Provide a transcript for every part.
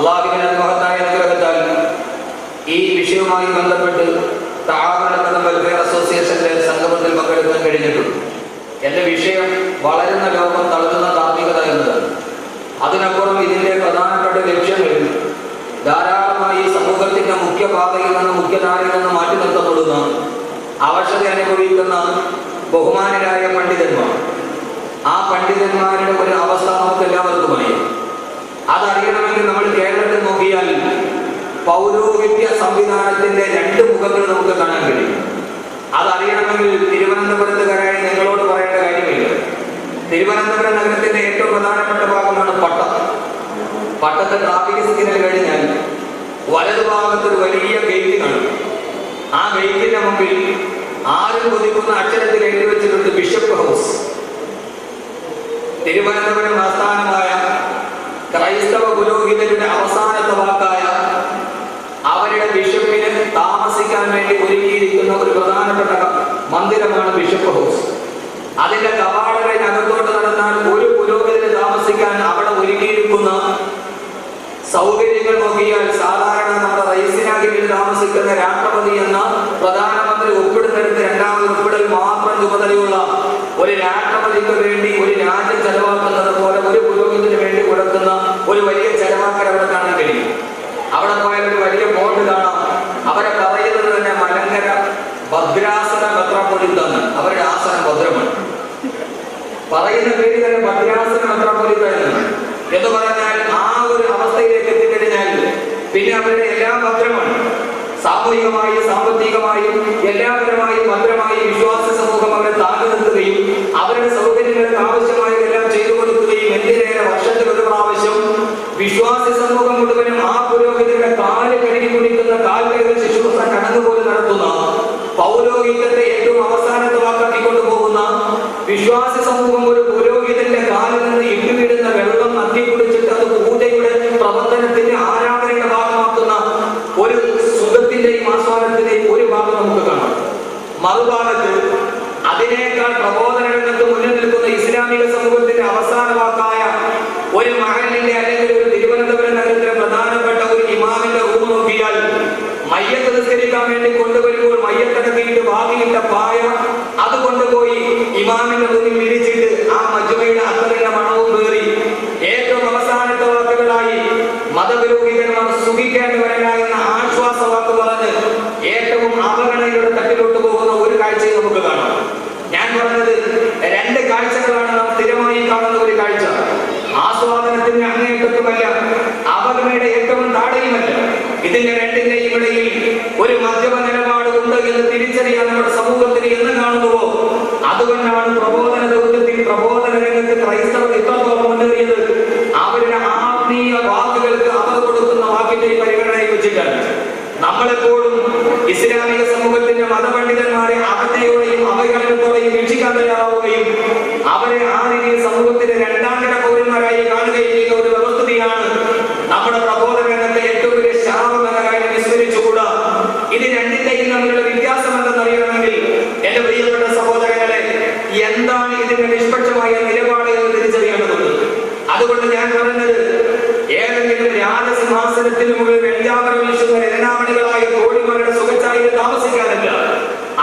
അള്ളാഹുവിന്റെ മഹത്തായ അനുഗ്രഹത്താൽ ഈ വിഷയവുമായി ബന്ധപ്പെട്ട് തആവൂൻ വെൽഫെയർ അസോസിയേഷന്റെ സംഗമത്തിൽ പങ്കെടുക്കാൻ കഴിഞ്ഞിട്ടുണ്ട്. എന്റെ വിഷയം വളരുന്ന ലോകം തളരുന്ന ധാർമ്മികത എന്നതാണ്. അതിനപ്പുറം ഇതിന്റെ പ്രധാനപ്പെട്ട ലക്ഷ്യങ്ങളിൽ ധാരാളമായി സമൂഹത്തിന്റെ മുഖ്യപാതയിൽ നിന്ന് മുഖ്യധാരയിൽ നിന്ന് മാറ്റി നിർത്തപ്പെടുന്ന അവശത അനുഭവിക്കുന്ന ബഹുമാനരായ പണ്ഡിതന്മാർ, ആ പണ്ഡിതന്മാരുടെ ഒരു അവസ്ഥ നമുക്ക് എല്ലാവർക്കും അറിയാം. അതറിയണമെങ്കിൽ നമ്മൾ കേരളത്തിൽ നോക്കിയാൽ പൗരോഹിത്യ സംവിധാനത്തിന്റെ രണ്ട് മുഖങ്ങൾ നമുക്ക് കാണാൻ കഴിയും. അതറിയണമെങ്കിൽ തിരുവനന്തപുരത്തുകാരായ നിങ്ങളോട് പറയേണ്ട കാര്യമില്ല. തിരുവനന്തപുരം നഗരത്തിന്റെ ഏറ്റവും പ്രധാനപ്പെട്ട ഭാഗമാണ് പട്ടം. പട്ടത്തെ ട്രാഫിക് സിഗ്നൽ കഴിഞ്ഞാൽ വലതുഭാഗത്തൊരു വലിയ ഗേറ്റ് കാണും. ആ ഗേറ്റിന്റെ മുമ്പിൽ ആരും കൊതിക്കുന്ന അക്ഷരത്തിൽ എഴുതി വെച്ചിട്ടുണ്ട് ബിഷപ്പ് ഹൗസ്. തിരുവനന്തപുരം ആസ്ഥാനമായ ക്രൈസ്തവ പുരോഹിതരുടെ അവസാനത്തെ വാക്കായ അവരുടെ ബിഷപ്പിന് താമസിക്കാൻ വേണ്ടി ഒരുക്കിയിരിക്കുന്ന ഒരു പ്രധാനപ്പെട്ട മന്ദിരമാണ് ബിഷപ്പ് ഹൗസ്. അതിന്റെ കവാടത്തിനകത്തോട്ട് നടന്നാൽ ഒരു പുരോഹിതന് താമസിക്കാൻ അവിടെ ഒരുക്കിയിരിക്കുന്ന സൗകര്യങ്ങൾ നോക്കിയാൽ സാധാരണ നമ്മുടെ റൈസിനാഗിരിയിൽ താമസിക്കുന്ന രാഷ്ട്രപതി എന്ന പ്രധാനമന്ത്രി ഒപ്പിടുന്നിടത്ത് രണ്ടാമത് ഒപ്പിടൽ മാത്രം ചുമതലയുള്ള ഒരു രാഷ്ട്രപതിക്ക് വേണ്ടി ഒരു രാജ്യം ചെലവാക്കുന്നത് പോലെ ഒരു പുരോഹിതന് വേണ്ടി കൊടുക്കുന്ന ഒരു വലിയ ചെലവാക്കൽ അവിടെ കാണാൻ കഴിയും. അവിടെ പോയാൽ ഒരു വലിയ ബോർഡ് കാണാം. അവരെ പറയുന്നത് തന്നെ മലങ്കര ഭദ്രാസന മെത്രാപ്പൊലീത്തന്ന്. അവരുടെ ആസനം ഭദ്രമാണ്. പറയുന്ന പേര് തന്നെ ഭദ്രാസന മെത്രാപ്പൊലീത്ത എന്ന് പറഞ്ഞാൽ ആ ഒരു അവസ്ഥയിലേക്ക് എത്തിക്കഴിഞ്ഞാൽ പിന്നെ അവരുടെ എല്ലാം ഭദ്രമാണ്. സാമൂഹികമായും സാമ്പത്തികമായും എല്ലാപരമായും ഭദ്രമായും വിശ്വാസ സമൂഹം അവരെ താങ്ങി നിർത്തുകയും അവരുടെ സൗകര്യങ്ങൾക്ക് ആവശ്യമായതെല്ലാം ചെയ്തു കൊടുക്കുകയും എന്തിനേറെ വർഷത്തിൽ ഒരു പ്രാവശ്യം വിശ്വാസ സമൂഹം മുഴുവനും ആ പുരോഹിതരുടെ കാല് കഴുകി കുടിക്കുന്ന കാൽകഴുകൽ ശുശ്രൂഷ കടന്നുപോലും നടത്തുന്ന പൗരോഹിത്യത്തെ ഏറ്റവും അവസാനത്തെ വാക്കാക്കിക്കൊണ്ടു പോകുന്ന വിശ്വാസ സമൂഹം ഒരു പുരോഹിതന്റെ കാലിൽ നിന്ന് ഇട്ടുവീടുന്ന വെള്ളം നക്കി കുടിച്ചിട്ട് അത് പൂജയുടെ പ്രവർത്തനത്തിന്റെ ആരാധനയുടെ ഭാഗമാക്കുന്ന ഒരു സുഖത്തിന്റെയും ആസ്വാദനത്തിന്റെയും ഒരു ഭാഗം നമുക്ക് കാണാം. മറുഭാഗത്ത് അതിനേക്കാൾ പ്രബോധന രംഗത്ത് മുന്നിൽ നിൽക്കുന്ന ഇസ്ലാമിക സമൂഹത്തിന്റെ അവസാന വാക്കായ ഒരു മഹലിന്റെ അല്ലെങ്കിൽ ഒരു തിരുവനന്തപുരം നഗരത്തിലെ പ്രധാനപ്പെട്ട ഒരു ഇമാമിന്റെ റൂം നോക്കിയാൽ മയ്യത്ത് നിസ്കരിക്കാൻ വേണ്ടി കൊണ്ടുവരുമ്പോൾ മയ്യത്തടക്കിയിട്ട് ഭാവിയിട്ട പായ അത് കൊണ്ടുപോയി ഇമാമിന്റെ മുന്നിൽ വിരിച്ചിട്ട് ആ മജ്മയുടെ അത്തറിന്റെ മണവും കയറി ഏറ്റവും അവസാനത്തെ വാക്കുകളായി മതപുരോഹിതന്മാർ സുഖിക്കേണ്ടവരല്ല എന്ന ആശ്വാസ വാക്ക് പറഞ്ഞ് ഏറ്റവും അവഗണനയുടെ തട്ടിലോട്ട് പോകുന്ന ഒരു കാഴ്ചയും നമുക്ക് കാണാം. ഞാൻ പറഞ്ഞത് രണ്ട് കാഴ്ചകളാണ് നാം സ്ഥിരമായി കാണുന്ന ഒരു കാഴ്ച. ആസ്വാദനത്തിന്റെ അങ്ങേയറ്റത്തുമല്ല, അവഗണനയുടെ ഏറ്റവും താഴെയുമല്ല. ഇതിന്റെ രണ്ടിന്റെയും ഇടയിൽ ഒരു മധ്യമ നിലപാട് ഉണ്ട് എന്ന് തിരിച്ചറിയാൻ നമ്മുടെ സമൂഹത്തിന് എന്ന് കാണുന്നുവോ അതുകൊണ്ടാണ് പ്രബോധന ദൗത്യത്തിൽ പ്രബോധന രംഗത്ത് ക്രൈസ്തവർ ഇത്രത്തോളം മുന്നേറിയത്. അവരുടെ ആത്മീയ വാക്കുകൾക്ക് അവർ കൊടുക്കുന്ന വാക്കിന്റെ പരിഗണനയെ വെച്ചിട്ടാണ്. നമ്മളെപ്പോഴും ഇസ്ലാമിക സമൂഹത്തിന്റെ മതപണ്ഡിതന്മാരെ അവജ്ഞയോടെയും അവഹേളനത്തോടെയും വീക്ഷിക്കാൻ തയ്യാറാവുകയും അവരെ ആ രീതിയിൽ സമൂഹത്തിന്റെ രണ്ടാം കിട പൗരന്മാരായി കാണുകയും ചെയ്യുന്ന ഒരു വ്യവസ്ഥിതിയാണ് നമ്മുടെ പ്രബോധന രംഗത്തെ ഏറ്റവും വലിയ ശാപം എന്ന കാര്യം വിസ്മരിച്ചുകൂടാ. ഇത് രണ്ടിന്റെയും തമ്മിലുള്ള വ്യത്യാസം എന്തെന്നറിയണമെങ്കിൽ എന്റെ പ്രിയപ്പെട്ട സഹോദരങ്ങളെ, എന്താണ് ഇതിന്റെ നിഷ്പക്ഷമായ നിലപാട് എന്ന് തിരിച്ചറിയേണ്ടതുണ്ട്. അതുകൊണ്ട് ഞാൻ പറഞ്ഞത് ഏതെങ്കിലും രാജസിംഹാസനത്തിന് മുകളിൽ വെള്ളിയാമരം വീശുന്ന രത്നാമണികളായ തോഴിമാരുടെ സുഖച്ചായിൽ താമസിക്കാനല്ല.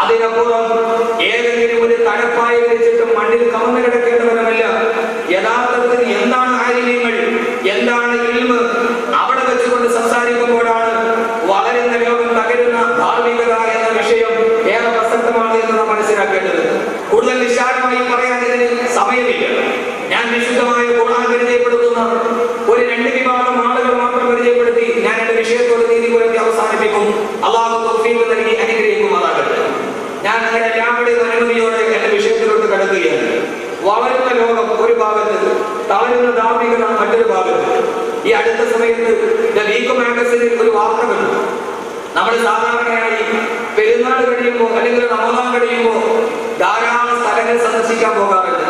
അതിനപ്പുറം ഏതെങ്കിലും ഒരു തഴപ്പായ വെച്ചിട്ട് മണ്ണിൽ കമന്നു കിടക്കേണ്ടവരമല്ല. യഥാർത്ഥത്തിൽ എന്താണ് ആര്യങ്ങൾ, എന്താണ് ഇൽമ്, അവിടെ വെച്ചുകൊണ്ട് സംസാരിക്കുമ്പോഴാണ് വളരുന്ന ലോകം തകരുന്ന ധാർമ്മികത എന്ന വിഷയം ഏറെ പ്രസക്തമാണ് എന്ന് നാം മനസ്സിലാക്കേണ്ടത്. കൂടുതൽ വിശാലമായി പറയാൻ ഇതിന് സമയമില്ല. ഞാൻ വിശുദ്ധമായ ഖുർആൻ പരിചയപ്പെടുത്തുന്ന ഒരു രണ്ട് വിഭാഗം ആളുകൾ മാത്രം പരിചയപ്പെടുത്തി ഞാൻ എന്റെ വിഷയത്തോട് നീതി പുലർത്തി അവസാനിപ്പിക്കും. അല്ലാഹു തൗഫീഖ് നൽകി അനുഗ്രഹിക്കുമാറാകട്ടെ. ഞാൻ നിങ്ങളുടെ എല്ലാവരുടെയും അനുമതിയോടെ എന്റെ വിഷയത്തിലോട്ട് കടക്കുകയാണ്. വളരുന്ന ലോകം ഒരു ഭാഗത്ത്, തളരുന്ന ധാർമ്മികത മറ്റൊരു ഭാഗത്ത്. ഈ അടുത്ത സമയത്ത് വീക്ക് മാഗസിനിൽ ഒരു വാർത്ത കണ്ടു. നമ്മൾ സാധാരണയായി പെരുന്നാൾ കഴിയുമ്പോൾ അല്ലെങ്കിൽ റമദാൻ കഴിയുമ്പോൾ ധാരാളം സ്ഥലങ്ങൾ സന്ദർശിക്കാൻ പോകാറുണ്ട്.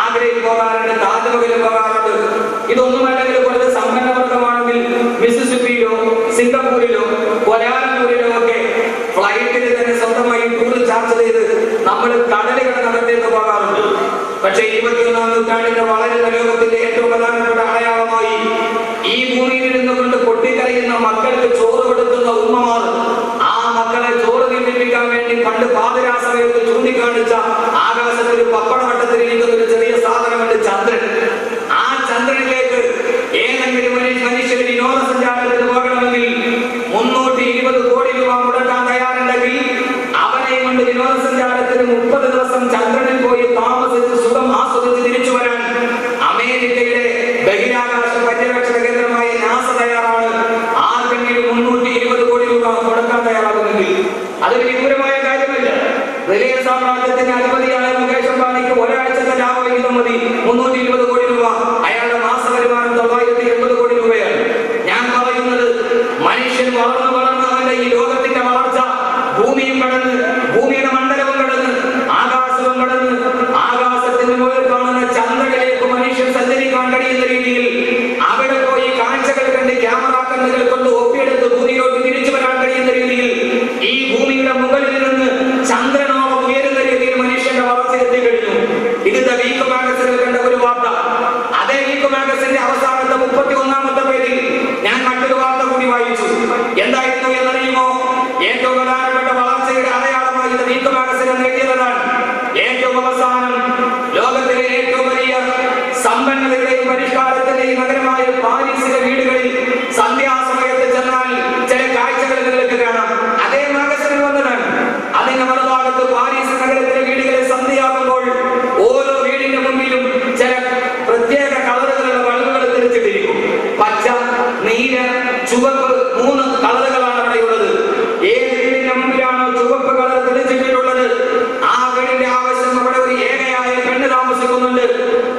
ആഗ്രയിൽ പോകാറുണ്ട്, താജ്മഹലിൽ പോകാറുണ്ട്. ഇതൊന്നുമല്ലെങ്കിൽ കുറച്ച് സമ്പന്നവർഗമാണെങ്കിൽ മിസിസിപ്പിയിലോ സിംഗപ്പൂരിലോ കൊലാലംപൂരിലോ ഒക്കെ ഫ്ലൈറ്റിൽ തന്നെ സ്വന്തമായി ടൂർ ചാർജ് ചെയ്ത് നമ്മൾ കടലുകടന്നകത്തേക്ക് പോകാറുണ്ട്. പക്ഷേ 21-ാം നൂറ്റാണ്ടിന്റെ വളരുന്ന ലോകത്തിന്റെ ഏറ്റവും പ്രധാനപ്പെട്ട അടയാളമായി ഈ ഭൂമിയിൽ നിന്നുകൊണ്ട് സെക്കൻഡുകൾ കൊണ്ട് ഒപ്പിയെടുത്ത് ഭൂമിയിലോട്ട് തിരിച്ചു വരാൻ കഴിയുന്ന രീതിയിൽ ഈ ഭൂമിയുടെ മുകളിൽ നിന്ന് ചന്ദ്രനോളം ഉയരുന്ന രീതിയിൽ മനുഷ്യന്റെ വളർച്ച എത്തി കഴിഞ്ഞു. ഇത് വീക്ക് മാഗസിനിൽ കണ്ട ഒരു വാർത്ത. അതേ വീക്ക് മാഗസിന്റെ അവസാനത്തെ 31ാമത്തെ പേജിൽ ഞാൻ മറ്റൊരു വാർത്ത കൂടി വായിച്ചു. എന്തായിരുന്നു എന്നറിയുമോ? ഏറ്റവും പ്രധാനപ്പെട്ട വളർച്ചയുടെ അടയാളമായി ഇത് വീക്ക് മാഗസിൻ നേടിയതാണ്. ഏറ്റവും അവസാനം ലോകത്തിലെ ഏറ്റവും വലിയ സമ്പന്നതയുടെയും പരിഷ്കാരത്തിന്റെയും നഗരമായ പാരീസിലെ വീടുകളിൽ സന്ധ്യാസമയത്ത് ചെന്നാൽ ചില കാഴ്ചകൾ നിങ്ങൾക്ക് കാണാം. അതേ മാഗസിനിൽ വന്നതാണ്. അതിന്റെ മറുഭാഗത്ത് പാരീസ് നഗരത്തിലെ വീടുകളിൽ സന്ധ്യയാകുമ്പോൾ ഓരോ വീടിന്റെ മുമ്പിലും ചില പ്രത്യേക കളറുകളുള്ള ബൾബുകൾ തെളിച്ചിട്ടിരിക്കും. പച്ച, നീല, ചുവപ്പ്, 3 കളറുകളാണ് അവിടെയുള്ളത്. ഏത് വീടിന്റെ മുമ്പിലാണോ ചുവപ്പ് കളർ തെളിച്ചിട്ടുള്ളത് ആ വീടിന്റെ ആവശ്യം അവിടെ ഒരു ഏകയായ പെണ്ണ് താമസിക്കുന്നുണ്ട്.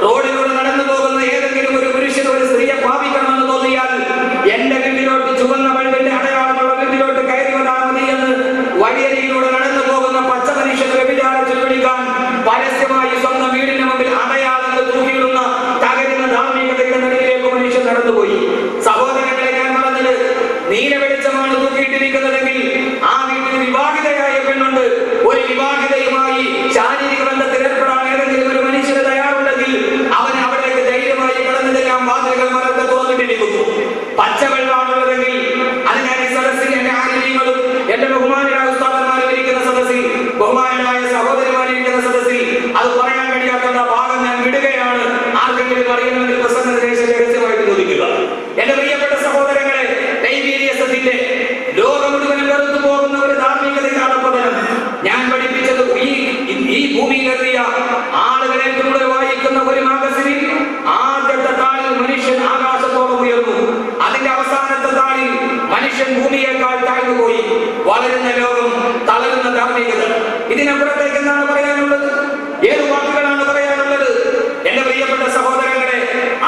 റോഡിലൂടെ നടന്നു പോകുന്ന ഏതെങ്കിലും ഒരു പുരുഷൻ ഒരു സ്ത്രീയെ പാപിക്കണമെന്ന് തോന്നിയാൽ എന്റെ വീട്ടിലോട്ട് ചുവന്ന ബൾബിന്റെ അടയാളമുള്ള വീട്ടിലോട്ട് കയറി വന്നാൽ മതി എന്ന് വഴിയരികിലൂടെ നടന്നു പോകുന്ന പച്ച മനുഷ്യനെ വ്യഭിചാരത്തിൽ പിടിക്കാൻ പരസ്യമായി സ്വന്തം വീടിന് മുമ്പിൽ അടയാളങ്ങൾ തൂക്കിയിടുന്ന തകരുന്ന ധാർമ്മികതയുടെ നടുവിലേക്ക് മനുഷ്യൻ നടന്നുപോയി. സഹോദരങ്ങളെ, ഞാൻ പറഞ്ഞത് നീല വെളിച്ചമാണ് തൂക്കിയിട്ടിരിക്കുന്നതെങ്കിൽ ആ വീട്ടിൽ വിവാഹിതയായ പെണ്ണുണ്ട്. ഒരു വിവാഹിതയുമായി ശാരീരിക ബന്ധത്തിൽ ഏർപ്പെടാൻ ഏതെങ്കിലും ഒരു മനുഷ്യന് തയ്യാറുണ്ടെങ്കിൽ അവൻ അവിടേക്ക് ധൈര്യമായി കടന്നതെല്ലാം വാതിലുകൾ മരത്തെ തുറന്നിട്ടിരിക്കുന്നു. പച്ചവെള്ളമാണുള്ളതെങ്കിൽ അത് ഞാൻ ഈ സദസ്സിൽ എന്റെ ആനുകൂല്യങ്ങളും എന്റെ ബഹുമാനായ ഉസ്താദന്മാരും ഇരിക്കുന്ന സദസ്സിൽ, ബഹുമാനായ സഹോദരിമാരിരിക്കുന്ന സദസ്സിൽ അത് പറയാൻ കഴിയാത്ത ഭാഗം ഞാൻ വിടുകയാണ്. ആർക്കെങ്കിലും അറിയണമെങ്കിൽ പ്രസംഗത്തിന് ശേഷം രഹസ്യമായിട്ട് ചോദിക്കുക. എന്റെ പ്രിയപ്പെട്ട സഹോദരങ്ങളെ, ടൈബീരിയസത്തിന്റെ ലോകം മുഴുവനും വെറുത്തു പോകുന്ന ഒരു ധാർമ്മികതയാണ് പതനം. ഞാൻ പഠിപ്പിച്ചത് ഈ ഭൂമിയിലെത്തിയ ആളുകൾ ഏറ്റവും കൂടുതൽ വായിക്കുന്ന ഒരു മാഗസിനിൽ ആദ്യത്തെ താളിൽ മനുഷ്യൻ ആകാശത്തോളം ഉയർന്നു. അതിന്റെ അവസാനത്തെ താളിൽ മനുഷ്യൻ ഭൂമിയേക്കാൾ താഴ്ന്നുപോയി. വളരുന്ന ലോകം, തളരുന്ന ധാർമ്മികത. ഇതിനപ്പുറത്തേക്ക് എന്താണ് പറയാനുള്ളത്? ഏത് വാക്കുകളാണ് പറയാനുള്ളത്? എന്റെ പ്രിയപ്പെട്ട സഹോദരങ്ങളെ,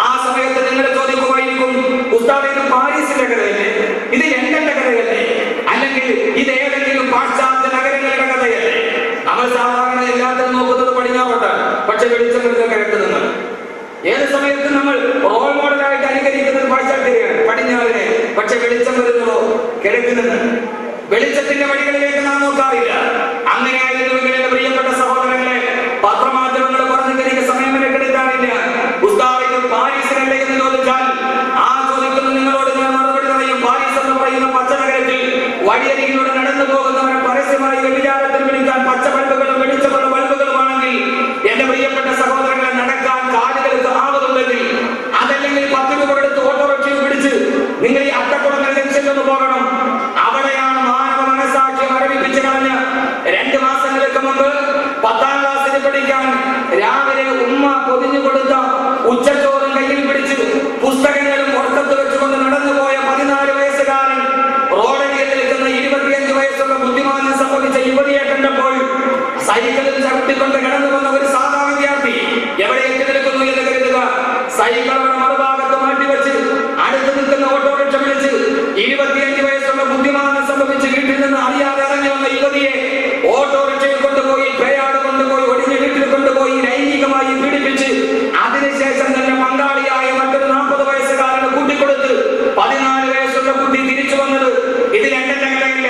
ആ സമയത്ത് നിങ്ങൾ ചോദിക്കുമായിരിക്കും, ഉസ്താദ് ഇത് പാരീസിന്റെ കഥയല്ലേ? ഇത് ലണ്ടന്റെ കഥയല്ലേ? അല്ലെങ്കിൽ ഇത് ഏതെങ്കിലും പാശ്ചാത്യ നഗരങ്ങളുടെ കഥയല്ലേ? നമ്മൾ സാധാരണ എല്ലാത്തിനും നോക്കുന്നത് പടിഞ്ഞാറോട്ടാണ്. പക്ഷെ വെളിച്ചം വരുന്ന കിഴക്ക് നിന്ന്. ഏത് സമയത്തും നമ്മൾ റോൾ മോഡലായിട്ട് അനുകരിക്കുന്നത് പാശ്ചാത്യരെയാണ്, പടിഞ്ഞാറിനെ. പക്ഷെ വെളിച്ചം വരുന്നതോ കിഴക്ക് നിന്ന്. വെളിച്ചത്തിന്റെ വഴികളിലേക്ക് നാം നോക്കാറില്ല. അങ്ങനെയായിരുന്നുവെങ്കിൽ എന്റെ പ്രിയപ്പെട്ട സഹോദരങ്ങളെ, പത്രമാധ്യമങ്ങൾ പറഞ്ഞ് എനിക്ക് സമയം എടുക്കാനില്ല. ഉസ്താദ് ഇത് പാരീസിനല്ലേ എന്ന് ചോദിച്ചാൽ ആ ചോദിക്കുന്ന നിങ്ങളോട് ഞാൻ മറുപടി പറയും. പാരീസ് എന്ന് പറയുന്ന പച്ചനഗരത്തിൽ വഴിയരികിലൂടെ നടന്നു പോകുന്നവരെ പരസ്യമായി വ്യഭിചാരത്തിൽ വിളിക്കാൻ പച്ച ബൾബുകളും വെളിച്ചമുള്ള ബൾബുകളുമാണെങ്കിൽ എന്റെ പ്രിയപ്പെട്ട സഹോദരങ്ങളെ, നടക്കാൻ കാലുകൾക്ക് ആവതുണ്ടെങ്കിൽ അതല്ലെങ്കിൽ 10 രൂപ എടുത്ത് ഓട്ടോറിക്ഷയിൽ പിടിച്ച് നിങ്ങൾ ഈ അട്ടക്കുളങ്ങൾ ജംഗ്ഷനിലൊന്ന് പോകണം. അവിടെയാണ് മാനവ മനസാക്ഷ്യം മരവിപ്പിച്ച് കളഞ്ഞ 2 മാസങ്ങൾക്ക് മുമ്പ് 10ാം ക്ലാസ്സിൽ പഠിക്കാൻ രാവിലെ ഉമ്മ പൊതിഞ്ഞു കൊടുത്ത ഉച്ചച്ചോറും കയ്യിൽ പിടിച്ച് പുസ്തകങ്ങളും പുറത്ത് വെച്ചുകൊണ്ട് നടന്നുപോയ 14 വയസ്സുകാരൻ റോഡരികിൽ നിൽക്കുന്ന 25 വയസ്സുള്ള ബുദ്ധിമാനം സംഭവിച്ച യുവതിയെ കണ്ടപ്പോൾ സൈക്കിളിൽ ചവിട്ടിക്കൊണ്ട് കടന്നു വന്ന ഒരു സാധാരണ വിദ്യാർത്ഥി എവിടെ എത്തി നിൽക്കുന്നു എന്ന് കരുതുക. സൈക്കിളുടെ മറുഭാഗത്ത് മാറ്റിവെച്ച് അടുത്ത് നിൽക്കുന്ന ഓട്ടോറിക്ഷ വിളിച്ച് 25 വയസ്സുള്ള ബുദ്ധിമാനം സംഭവിച്ച് വീട്ടിൽ നിന്ന് അറിയാതെ ഇറങ്ങി വന്ന യുവതിയെ ഓട്ടോറിക്ഷയിൽ കൊണ്ടുപോയി പേയാട് കൊണ്ടുപോയി ഒടിഞ്ഞ വീട്ടിൽ കൊണ്ടുപോയി ലൈംഗികമായി പീഡിപ്പിച്ച് അതിനുശേഷം തന്നെ പങ്കാളിയായ മറ്റൊരു 40 വയസ്സുകാരന് കൂട്ടിക്കൊടുത്ത് 14 വയസ്സുള്ള കുട്ടി തിരിച്ചു വന്നത്. ഇത് ലണ്ടന്റെ കഥയല്ല,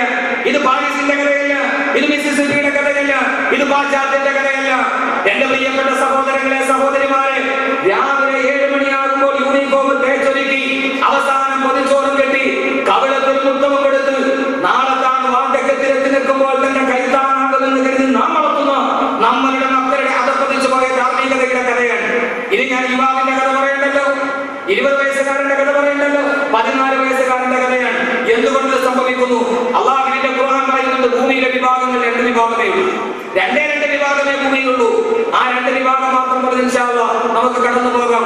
ഇത് പാരീസിന്റെ കഥയല്ല, ഇത് മിസിസിപ്പിയുടെ കഥയല്ല, ഇത് പാശ്ചാത്യന്റെ കഥയല്ല. എന്റെ പ്രിയപ്പെട്ട സഹോദരങ്ങളെ, സഹോദരിമാരെ, രാവിലെ 7 മണിയാകുമ്പോൾ യൂണിഫോം തേച്ചൊരുക്കി അവസാനം പൊതിച്ചോറും കെട്ടി കവിളത്തിൽ മുത്തവും കൊടുത്ത് നാളെത്താണ് വാർദ്ധക്യത്തിലെത്തി നിൽക്കുമ്പോൾ തന്നെ കൈത്താനാകുമെന്ന് കരുതി നാം വളർത്തുന്ന നമ്മളുടെ മക്കളുടെ അതപ്പതിച്ചു പോയ ധാർമ്മികതയുടെ കഥയാണ്. ഇത് ഞാൻ യുവാവിന്റെ കഥ പറയണ്ടല്ലോ, 20 വയസ്സുകാരന്റെ കഥ പറയണ്ടല്ലോ, 14 വയസ്സുകാരന്റെ കഥയാണ്. എന്തുകൊണ്ട് സംഭവിക്കുന്നു? അള്ളാഹുവിന്റെ ഖുർആൻ പറയുന്നുണ്ട്, ഭൂമിയിലെ വിഭാഗങ്ങൾ 2 വിഭാഗമേ ഉള്ളൂ. 2 വിഭാഗമേ ഭൂമിയിലുള്ളൂ. ആ 2 വിഭാഗം മാത്രം പറഞ്ഞ് ഇൻഷാ അല്ലാഹ് നമുക്ക് കടന്നു പോകാം.